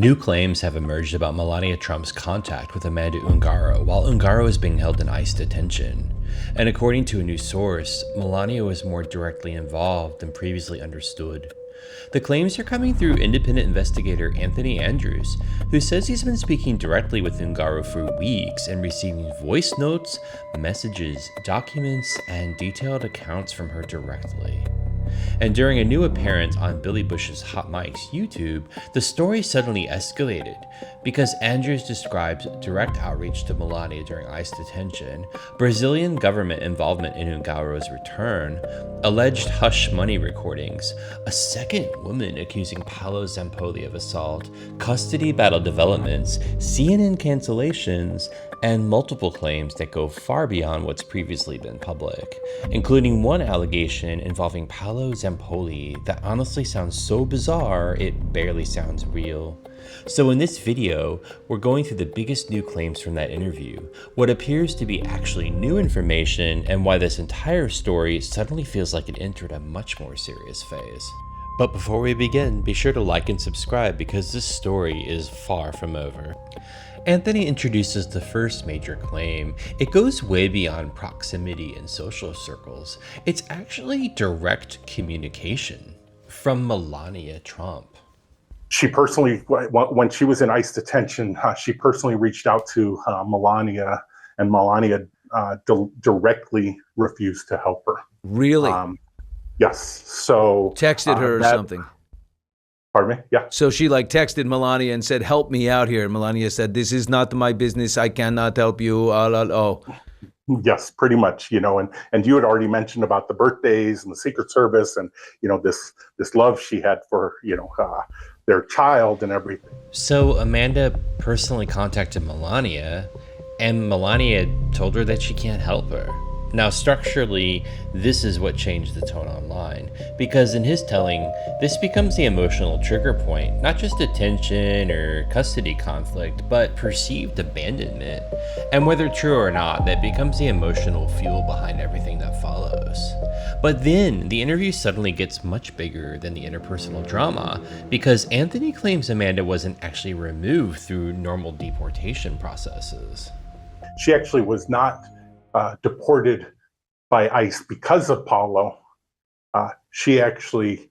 New claims have emerged about Melania Trump's contact with Amanda Ungaro while Ungaro is being held in ICE detention. And according to a new source, Melania was more directly involved than previously understood. The claims are coming through independent investigator Anthony Andrews, who says he's been speaking directly with Ungaro for weeks and receiving voice notes, messages, documents, and detailed accounts from her directly. And during a new appearance on Billy Bush's Hot Mike's YouTube, the story suddenly escalated because Andrews describes direct outreach to Melania during ICE detention, Brazilian government involvement in Ungaro's return, alleged hush money recordings, a second woman accusing Paolo Zampolli of assault, custody battle developments, CNN cancellations, and multiple claims that go far beyond what's previously been public, including one allegation involving Paolo Zampolli that honestly sounds so bizarre it barely sounds real. So in this video, we're going through the biggest new claims from that interview, what appears to be actually new information, and why this entire story suddenly feels like it entered a much more serious phase. But before we begin, be sure to like and subscribe because this story is far from over. Anthony introduces the first major claim. It goes way beyond proximity in social circles. It's actually direct communication from Melania Trump. She personally, when she was in ICE detention, she personally reached out to Melania, and Melania directly refused to help her. Really? Yes. So texted her or something. Pardon me? Yeah. So she texted Melania and said, "Help me out here." And Melania said, "This is not my business. I cannot help you." Oh. Yes, pretty much. And you had already mentioned about the birthdays and the Secret Service, and this love she had for their child and everything. So Amanda personally contacted Melania, and Melania told her that she can't help her. Now, structurally, this is what changed the tone online, because in his telling, this becomes the emotional trigger point, not just detention or custody conflict, but perceived abandonment. And whether true or not, that becomes the emotional fuel behind everything that follows. But then, the interview suddenly gets much bigger than the interpersonal drama, because Anthony claims Amanda wasn't actually removed through normal deportation processes. She actually was not deported by ICE because of Paolo. She actually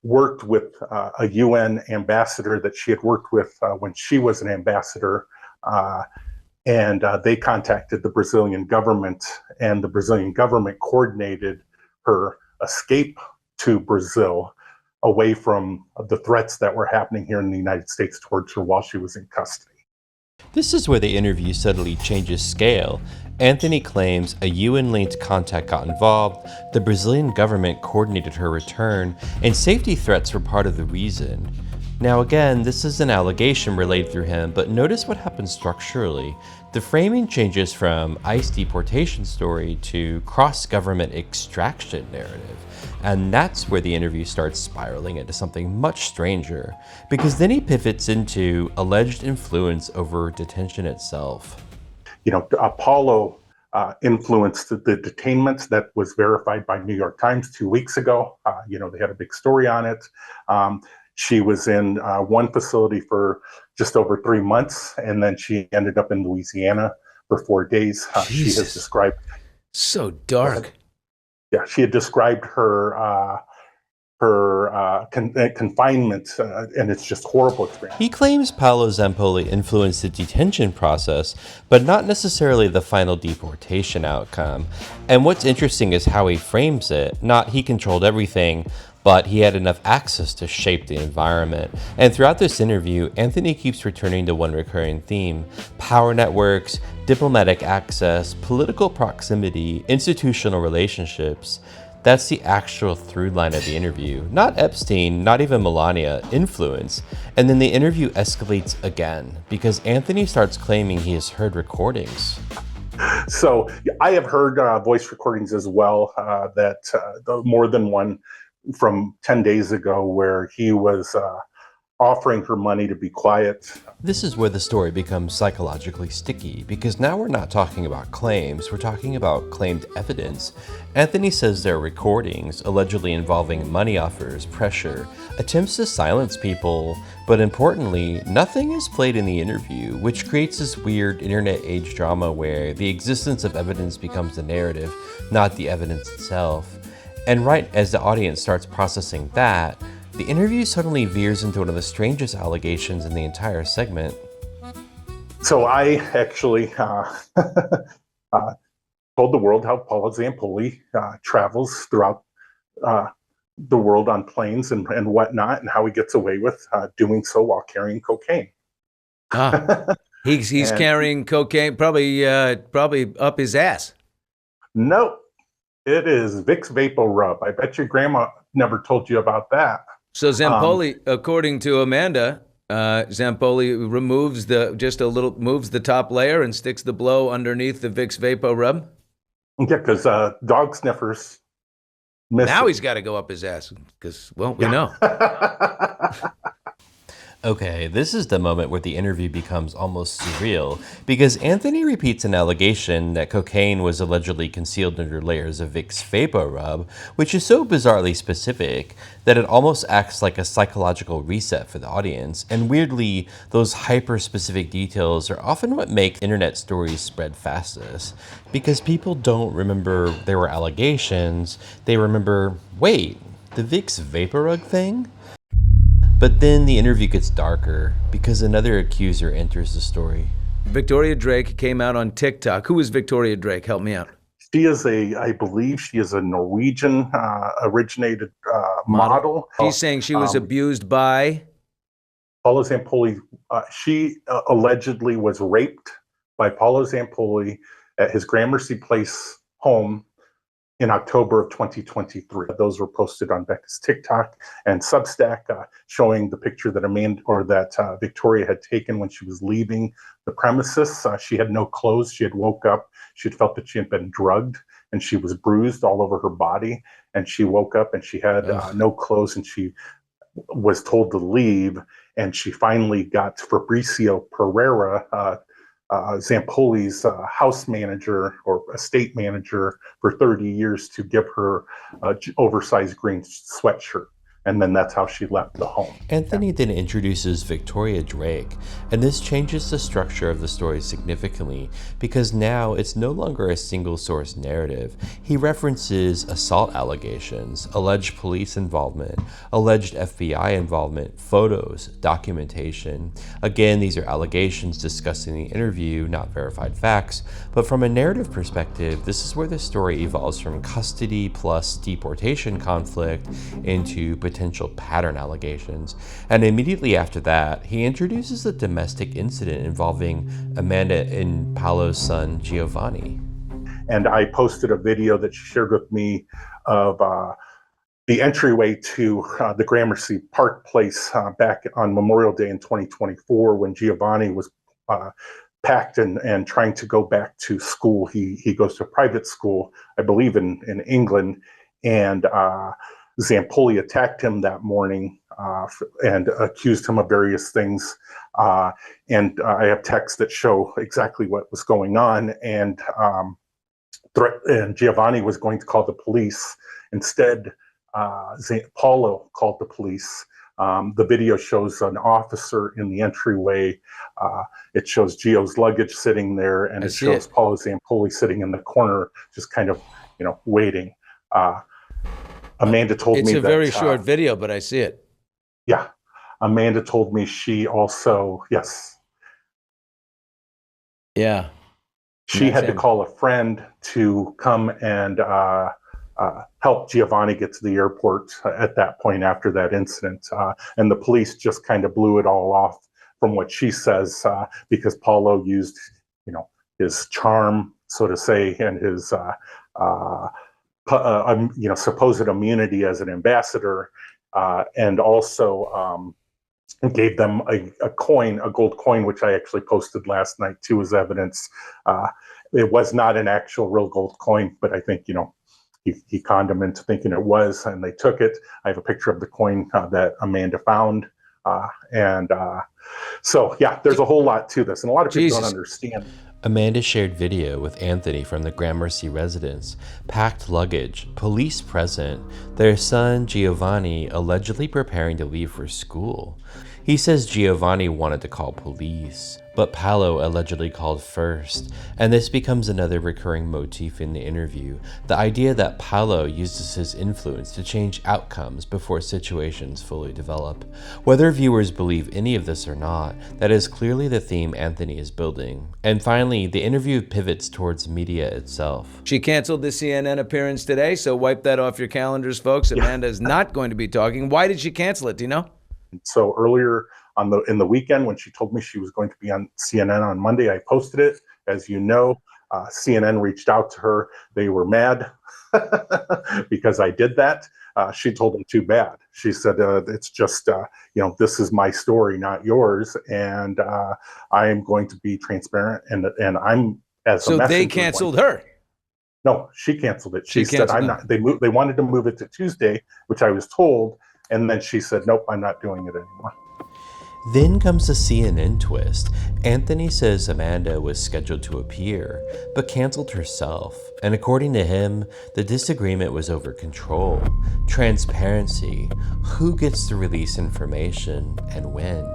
worked with a UN ambassador that she had worked with when she was an ambassador, and they contacted the Brazilian government, and the Brazilian government coordinated her escape to Brazil away from the threats that were happening here in the United States towards her while she was in custody. This is where the interview suddenly changes scale. Anthony claims a UN-linked contact got involved, the Brazilian government coordinated her return, and safety threats were part of the reason. Now again, this is an allegation relayed through him, but notice what happens structurally. The framing changes from ICE deportation story to cross-government extraction narrative. And that's where the interview starts spiraling into something much stranger, because then he pivots into alleged influence over detention itself. Paolo influenced the detainments. That was verified by New York Times 2 weeks ago. They had a big story on it. She was in one facility for just over 3 months, and then she ended up in Louisiana for 4 days. She has described... So dark. Yeah, she had described her confinement, and it's just horrible experience. He claims Paolo Zampolli influenced the detention process, but not necessarily the final deportation outcome. And what's interesting is how he frames it. Not he controlled everything, but he had enough access to shape the environment. And throughout this interview, Anthony keeps returning to one recurring theme: power networks, diplomatic access, political proximity, institutional relationships. That's the actual through line of the interview. Not Epstein, not even Melania, influence. And then the interview escalates again, because Anthony starts claiming he has heard recordings. So I have heard voice recordings as well, more than one from 10 days ago, where he was offering her money to be quiet. This is where the story becomes psychologically sticky, because now we're not talking about claims, we're talking about claimed evidence. Anthony says there are recordings allegedly involving money offers, pressure, attempts to silence people, but importantly, nothing is played in the interview, which creates this weird internet age drama where the existence of evidence becomes the narrative, not the evidence itself. And right as the audience starts processing that, the interview suddenly veers into one of the strangest allegations in the entire segment. So I actually told the world how Paolo Zampolli travels throughout the world on planes and whatnot, and how he gets away with doing so while carrying cocaine. He's carrying cocaine, probably up his ass. Nope, it is Vicks VapoRub. I bet your grandma never told you about that. So Zampolli, according to Amanda, Zampolli removes moves the top layer and sticks the blow underneath the Vicks VapoRub. Yeah, because dog sniffers miss now it. He's got to go up his ass because, well, we know. Okay, this is the moment where the interview becomes almost surreal, because Anthony repeats an allegation that cocaine was allegedly concealed under layers of Vicks VapoRub, which is so bizarrely specific that it almost acts like a psychological reset for the audience. And weirdly, those hyper-specific details are often what make internet stories spread fastest, because people don't remember there were allegations, they remember, wait, the Vicks VapoRub thing? But then the interview gets darker because another accuser enters the story. Victoria Drake came out on TikTok. Who is Victoria Drake? Help me out. She is I believe she is a Norwegian originated model. She's saying she was abused by Paolo Zampolli. She allegedly was raped by Paolo Zampolli at his Gramercy Place home in October of 2023. Those were posted on Becca's TikTok and Substack, showing the picture that Victoria had taken when she was leaving the premises. She had no clothes. She had woke up. She had felt that she had been drugged, and she was bruised all over her body. And she woke up and she had no clothes, and she was told to leave. And she finally got Fabricio Pereira, Zampolli's house manager or estate manager for 30 years, to give her an oversized green sweatshirt. And then that's how she left the home. Anthony then introduces Victoria Drake, and this changes the structure of the story significantly because now it's no longer a single source narrative. He references assault allegations, alleged police involvement, alleged FBI involvement, photos, documentation. Again, these are allegations discussed in the interview, not verified facts, but from a narrative perspective, this is where the story evolves from custody plus deportation conflict into potential pattern allegations. And immediately after that, he introduces a domestic incident involving Amanda and Paolo's son, Giovanni. And I posted a video that she shared with me of the entryway to the Gramercy Park Place back on Memorial Day in 2024, when Giovanni was packed and trying to go back to school. He goes to a private school, I believe in England, and Zampolli attacked him that morning and accused him of various things. And I have texts that show exactly what was going on. And Giovanni was going to call the police. Instead, Paolo called the police. The video shows an officer in the entryway. It shows Gio's luggage sitting there, and it shows Paolo Zampolli sitting in the corner, just kind of, waiting. Amanda told me that... It's a very short video, but I see it. Yeah. Amanda told me she also... Yes. Yeah. She had to call a friend to come and help Giovanni get to the airport at that point after that incident. And the police just kind of blew it all off, from what she says, because Paolo used, his charm, so to say, and his... supposed immunity as an ambassador, and also gave them a gold coin, which I actually posted last night too as evidence. It was not an actual real gold coin, but I think, he conned them into thinking it was, and they took it. I have a picture of the coin that Amanda found. So yeah, there's a whole lot to this, and a lot of people Jesus. don't understand. Amanda shared video with Anthony from the Gramercy residence, packed luggage, police present, their son Giovanni allegedly preparing to leave for school. He says Giovanni wanted to call police, but Paolo allegedly called first, and this becomes another recurring motif in the interview, the idea that Paolo uses his influence to change outcomes before situations fully develop. Whether viewers believe any of this or not, that is clearly the theme Anthony is building. And finally, the interview pivots towards media itself. She canceled the CNN appearance today, so wipe that off your calendars, folks. Amanda is not going to be talking. Why did she cancel it? Do you know? So earlier in the weekend, when she told me she was going to be on CNN on Monday, I posted it. As you know, CNN reached out to her. They were mad because I did that. She told them too bad. She said, it's just, this is my story, not yours. And I am going to be transparent. And I'm, as a messenger. So they canceled her. No, she canceled it. She said, canceled I'm not, they wanted to move it to Tuesday, which I was told. And then she said, nope, I'm not doing it anymore. Then comes the CNN twist. Anthony says Amanda was scheduled to appear, but canceled herself. And according to him, the disagreement was over control, transparency, who gets to release information, and when.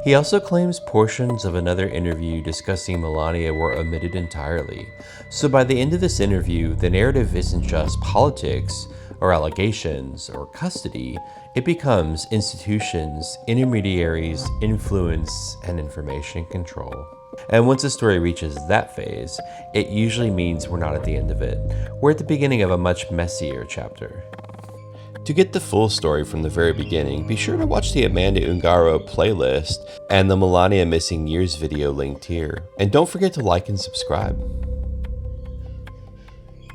He also claims portions of another interview discussing Melania were omitted entirely. So by the end of this interview, the narrative isn't just politics, or allegations, or custody. It becomes institutions, intermediaries, influence, and information control. And once a story reaches that phase, it usually means we're not at the end of it. We're at the beginning of a much messier chapter. To get the full story from the very beginning, be sure to watch the Amanda Ungaro playlist and the Melania Missing Years video linked here. And don't forget to like and subscribe.